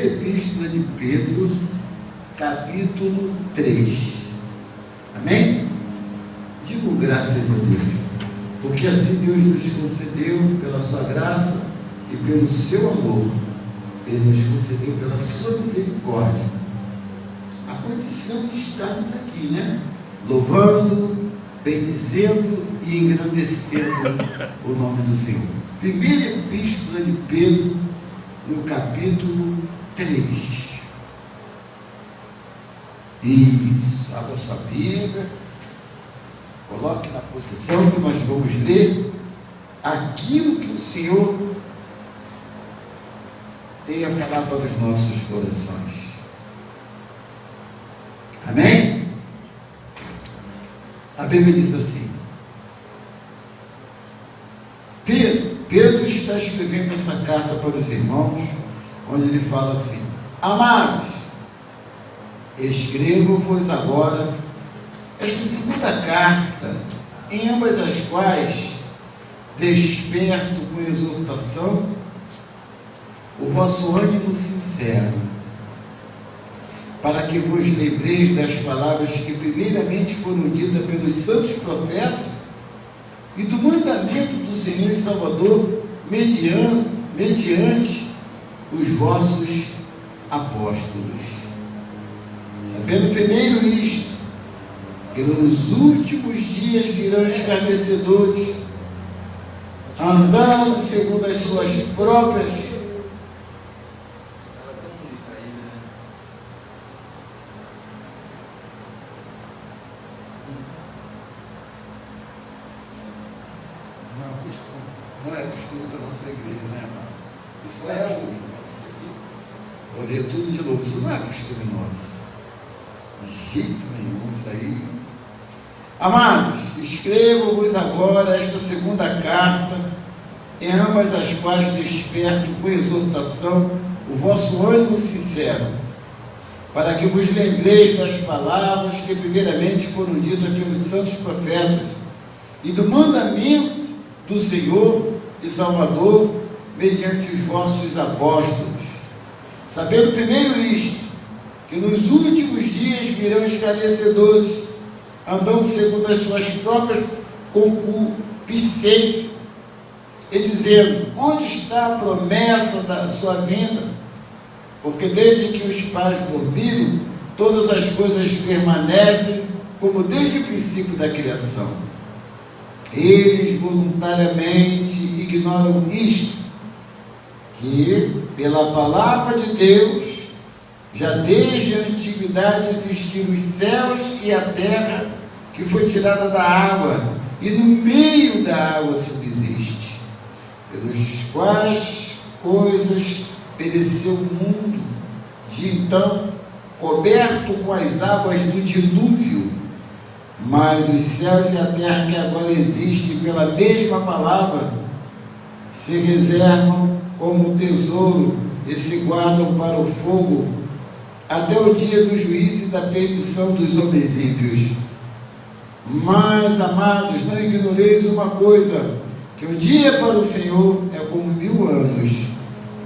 Primeira Epístola de Pedro, capítulo 3. Amém? Digo graças a Deus, porque assim Deus nos concedeu, pela sua graça e pelo seu amor, Ele nos concedeu pela sua misericórdia a condição de estarmos aqui, né? Louvando, bendizendo e engrandecendo o nome do Senhor. Primeira Epístola de Pedro, no capítulo 3. Isso, abra sua Bíblia, coloque na posição que nós vamos ler aquilo que o Senhor tem a falar para os nossos corações. Amém? A Bíblia diz assim: Pedro está escrevendo essa carta para os irmãos, onde ele fala assim: amados, escrevo-vos agora esta segunda carta, em ambas as quais desperto com exortação o vosso ânimo sincero, para que vos lembreis das palavras que primeiramente foram ditas pelos santos profetas e do mandamento do Senhor e Salvador mediante os vossos apóstolos. Sabendo primeiro isto, que nos últimos dias virão escarnecedores, andando segundo as suas próprias não é costume da nossa igreja, né, amado? Isso não é costume nosso. Vou ler tudo de novo. Isso não é costume nosso. De jeito nenhum, isso aí. Amados, escrevo-vos agora esta segunda carta, em ambas as quais desperto com exortação o vosso ânimo sincero, para que vos lembreis das palavras que primeiramente foram ditas pelos santos profetas e do mandamento do Senhor e Salvador mediante os vossos apóstolos. Sabendo primeiro isto, que nos últimos dias virão escarnecedores, andando segundo as suas próprias concupiscências, e dizendo: onde está a promessa da sua vinda? Porque desde que os pais dormiram, todas as coisas permanecem como desde o princípio da criação. Eles voluntariamente ignoram isto, que pela palavra de Deus, já desde a antiguidade existiram os céus e a terra, que foi tirada da água, e no meio da água subsiste, pelos quais coisas pereceu o mundo, de então coberto com as águas do dilúvio. Mas os céus e a terra que agora existem pela mesma palavra se reservam como tesouro e se guardam para o fogo até o dia do juízo e da perdição dos homens ímpios. Mas, amados, não ignoreis uma coisa, que um dia para o Senhor é como 1000 anos,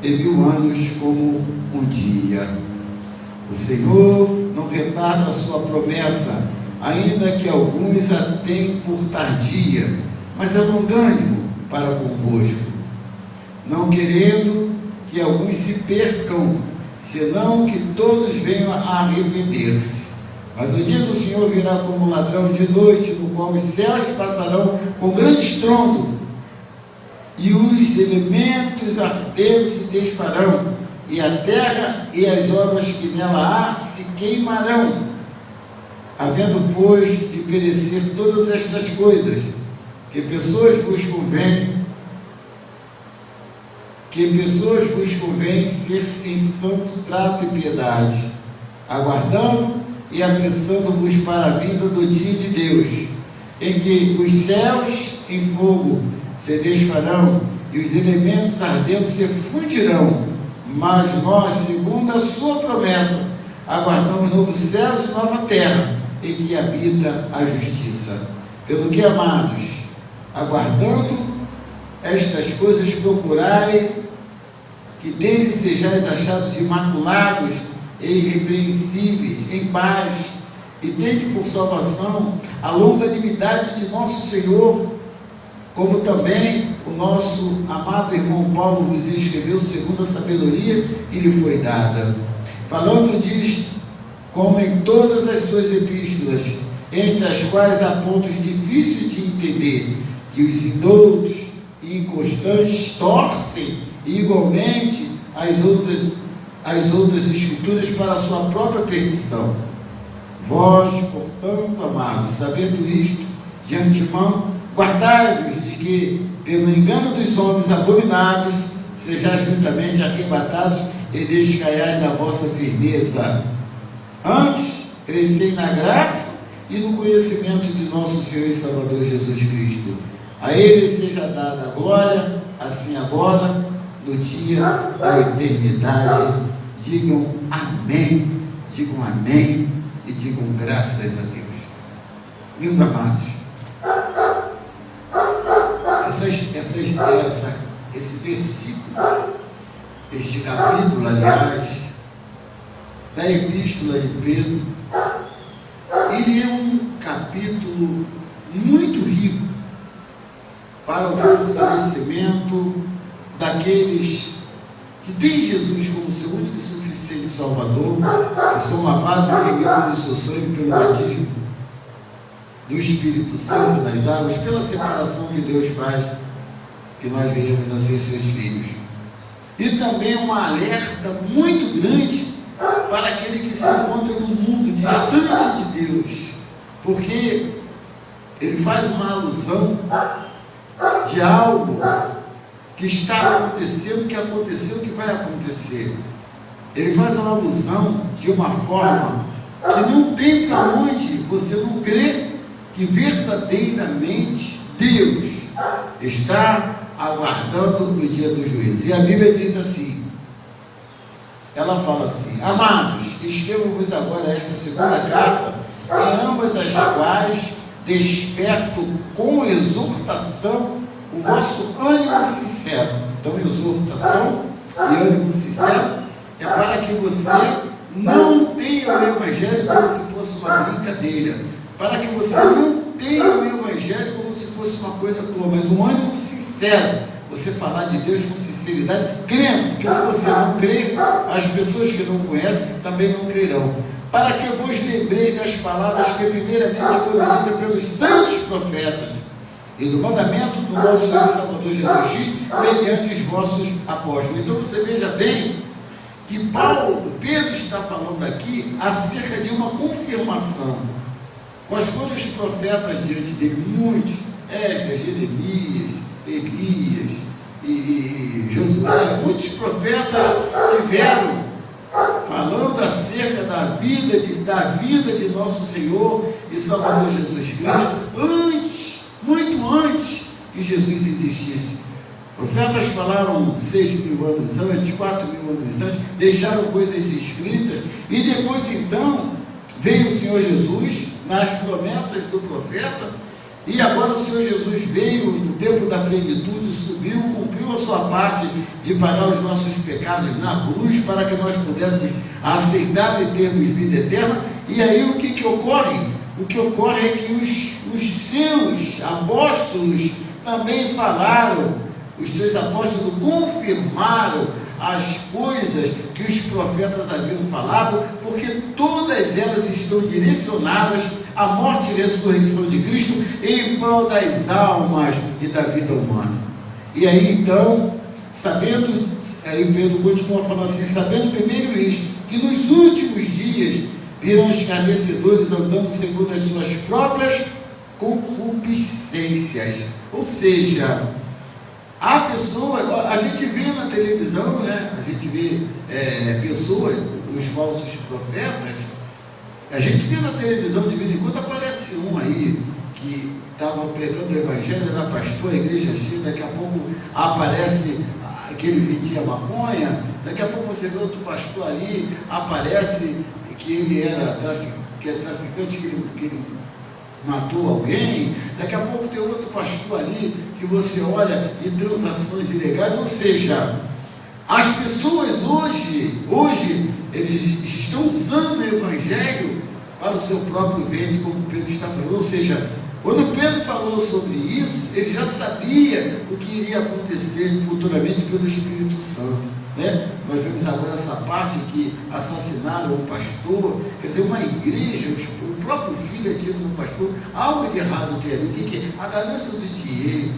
e 1000 anos como um dia. O Senhor não retarda a sua promessa, ainda que alguns a tenham por tardia, mas é longânimo para convosco, não querendo que alguns se percam, senão que todos venham a arrepender-se. Mas o dia do Senhor virá como ladrão de noite, no qual os céus passarão com grande estrondo, e os elementos ardentes se desfarão, e a terra e as obras que nela há se queimarão. Havendo, pois, de perecer todas estas coisas, que pessoas vos convém ser em santo trato e piedade, aguardando e apressando-vos para a vinda do dia de Deus, em que os céus em fogo se desfarão e os elementos ardendo se fundirão. Mas nós, segundo a sua promessa, aguardamos novos céus e nova terra, em que habita a justiça. Pelo que, amados, aguardando estas coisas, procurai que dele sejais achados imaculados e irrepreensíveis, em paz, e tende por salvação a longanimidade de nosso Senhor, como também o nosso amado irmão Paulo vos escreveu segundo a sabedoria que lhe foi dada, falando disto, como em todas as suas epístolas, entre as quais há pontos difíceis de entender, que os indoutos e inconstantes torcem igualmente as outras escrituras para a sua própria perdição. Vós, portanto, amados, sabendo isto de antemão, guardai-vos de que, pelo engano dos homens abomináveis, sejais juntamente arrebatados e descaiais da vossa firmeza. Antes, crescei na graça e no conhecimento de nosso Senhor e Salvador Jesus Cristo. A Ele seja dada a glória, assim agora, no dia da eternidade. Digam amém, e digam graças a Deus. Meus amados, esse versículo, este capítulo, aliás, da Epístola de Pedro, ele é um capítulo muito rico para o fortalecimento daqueles que têm Jesus como seu único e suficiente Salvador, que são lavados e remidos do seu sangue pelo batismo do Espírito Santo nas águas, pela separação que Deus faz, que nós venhamos a ser seus filhos. E também um alerta muito grande para aquele que se encontra no mundo distante de Deus, porque ele faz uma alusão de algo que está acontecendo, que aconteceu, que vai acontecer. Ele faz uma alusão de uma forma que não tem para onde você não crê que verdadeiramente Deus está aguardando o dia do juízo. E a Bíblia diz assim, ela fala assim: amados, escrevo-vos agora esta segunda carta, em ambas as quais desperto com exortação o vosso ânimo sincero. Então, exortação e ânimo sincero é para que você não tenha o Evangelho como se fosse uma brincadeira, para que você não tenha o Evangelho como se fosse uma coisa tua, mas um ânimo sincero, você falar de Deus com sinceridade, crendo, porque se você não crê, as pessoas que não conhecem também não crerão. Para que vos lembrei das palavras que primeiramente foram lidas pelos santos profetas, e do mandamento do nosso Senhor e Salvador Jesus Cristo, mediante os vossos apóstolos. Então você veja bem que Pedro está falando aqui acerca de uma confirmação. Quais foram os profetas diante dele? Muitos: Esdras, Jeremias, Elias e Josué. Muitos profetas tiveram falando acerca da vida de nosso Senhor e Salvador Jesus Cristo, muito antes que Jesus existisse. Profetas falaram 6.000 anos antes, 4.000 anos antes, deixaram coisas escritas, e depois então veio o Senhor Jesus nas promessas do profeta, e agora o Senhor Jesus veio no tempo da plenitude, subiu, cumpriu a sua parte de pagar os nossos pecados na cruz, para que nós pudéssemos aceitar e termos vida eterna. E aí o que ocorre? O que ocorre é que os seus apóstolos também falaram, os seus apóstolos confirmaram as coisas que os profetas haviam falado, porque todas elas estão direcionadas à morte e ressurreição de Cristo em prol das almas e da vida humana. E aí então, aí Pedro continua falando assim: sabendo primeiro isto, que nos últimos dias virão escarnecedores andando segundo as suas próprias concupiscências. Ou seja, a pessoa, a gente vê na televisão, né? A gente vê pessoas, os falsos profetas, a gente vê na televisão de vez em quando, aparece um aí que estava pregando o Evangelho, era pastor, a igreja cheia, daqui a pouco aparece que ele vendia maconha, daqui a pouco você vê outro pastor ali, aparece que ele era traficante, que ele matou alguém, daqui a pouco tem outro pastor ali que você olha e transações ilegais. Ou seja, As pessoas hoje, eles estão usando o Evangelho para o seu próprio ventre, como Pedro está falando. Ou seja, quando Pedro falou sobre isso, ele já sabia o que iria acontecer futuramente pelo Espírito Santo, né? Nós vemos agora essa parte que assassinaram o pastor, quer dizer, uma igreja, o próprio filho é tido no pastor, algo de errado tem ali. O que é? A ganância do dinheiro.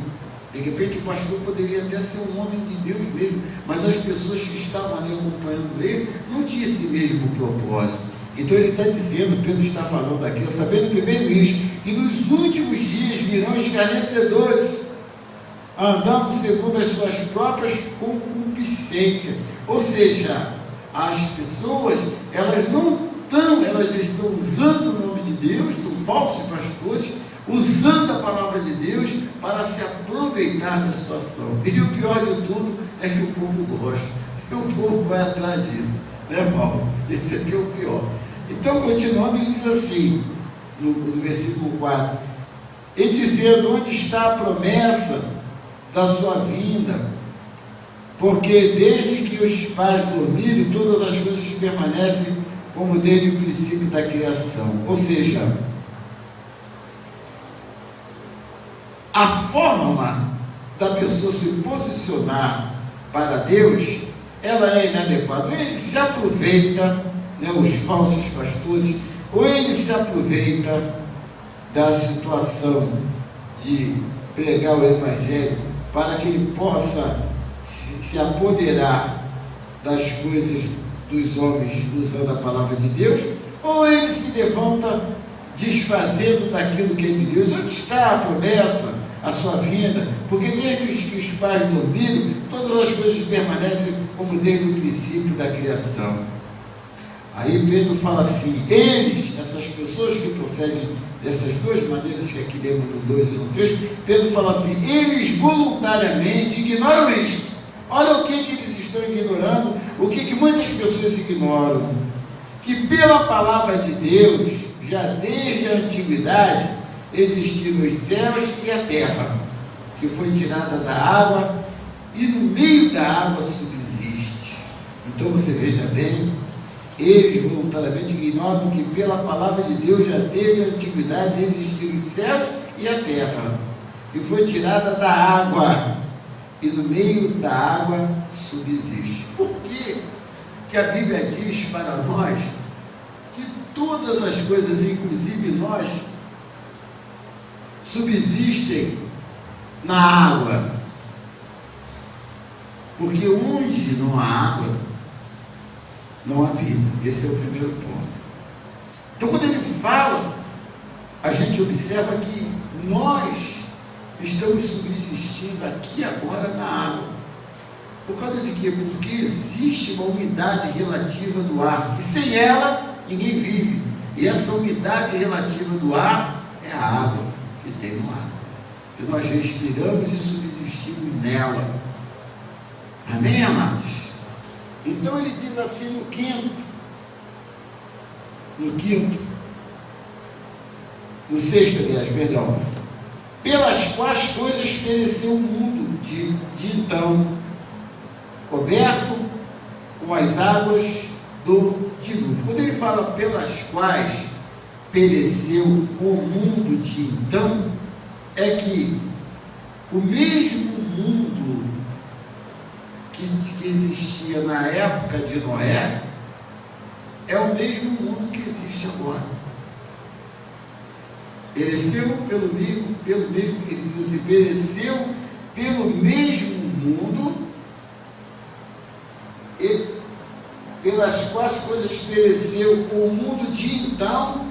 De repente o pastor poderia até ser um homem de Deus mesmo, mas as pessoas que estavam ali acompanhando ele não tinham esse mesmo propósito. Então ele está dizendo, Pedro está falando aqui, sabendo primeiro isso, que nos últimos dias virão escarnecedores, andando segundo as suas próprias concupiscências. Ou seja, as pessoas, elas estão usando o nome de Deus, são falsos pastores, usando a palavra de Deus para se aproveitar da situação. E o pior de tudo é que o povo gosta, e o povo vai atrás disso, né, Paulo? Esse aqui é o pior. Então, continuando, ele diz assim, no versículo 4, e dizendo: onde está a promessa da sua vinda? Porque desde que os pais dormiram, todas as coisas permanecem como desde o princípio da criação. Ou seja, a forma da pessoa se posicionar para Deus, ela é inadequada. Ou ele se aproveita, né, os falsos pastores, ou ele se aproveita da situação de pregar o Evangelho para que ele possa se apoderar das coisas dos homens usando a palavra de Deus, ou ele se levanta desfazendo daquilo que é de Deus. Onde está a promessa, a sua vinda? Porque desde que os pais dormiram, todas as coisas permanecem como desde o princípio da criação. Aí Pedro fala assim, eles, essas pessoas que procedem dessas duas maneiras que aqui lemos no 2 e no 3, Pedro fala assim, eles voluntariamente ignoram isto. Olha o que eles estão ignorando, o que muitas pessoas ignoram, que pela palavra de Deus, já desde a antiguidade, existiram os céus e a terra, que foi tirada da água, e no meio da água subsiste. Então você veja bem, eles voluntariamente ignoram que pela palavra de Deus já desde a antiguidade existiram os céus e a terra, que foi tirada da água, e no meio da água subsiste. Por que a Bíblia diz para nós que todas as coisas, inclusive nós, subsistem na água? Porque onde não há água, não há vida. Esse é o primeiro ponto. Então, quando ele fala, a gente observa que nós estamos subsistindo aqui agora na água. Por causa de quê? Porque existe uma umidade relativa do ar, e sem ela ninguém vive. E essa umidade relativa do ar é a água que tem no ar. E nós respiramos e subsistimos nela. Amém, amados? Então ele diz assim no sexto, aliás, perdão, pelas quais coisas pereceu o mundo de então, coberto com as águas do dilúvio. Quando ele fala pelas quais pereceu o mundo de então, é que o mesmo mundo que existia na época de Noé é o mesmo mundo que existe agora. Pereceu pelo mesmo, ele diz assim, pereceu pelo mesmo mundo, e pelas quais coisas pereceu o mundo de então,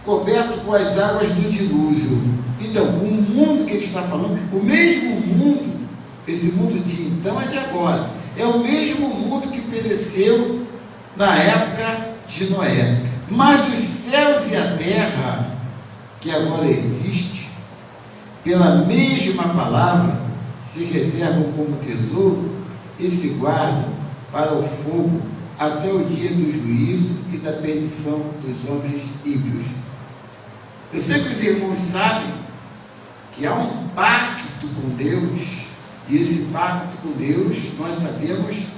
coberto com as águas do dilúvio. Então, o mundo que ele está falando, o mesmo mundo, esse mundo de então é de agora, é o mesmo mundo que pereceu na época de Noé. Mas os céus e a terra, que agora existe, pela mesma palavra, se reservam como tesouro e se guardam para o fogo até o dia do juízo e da perdição dos homens ímpios. Eu sei que os irmãos sabem que há um pacto com Deus E esse pacto com Deus, nós sabemos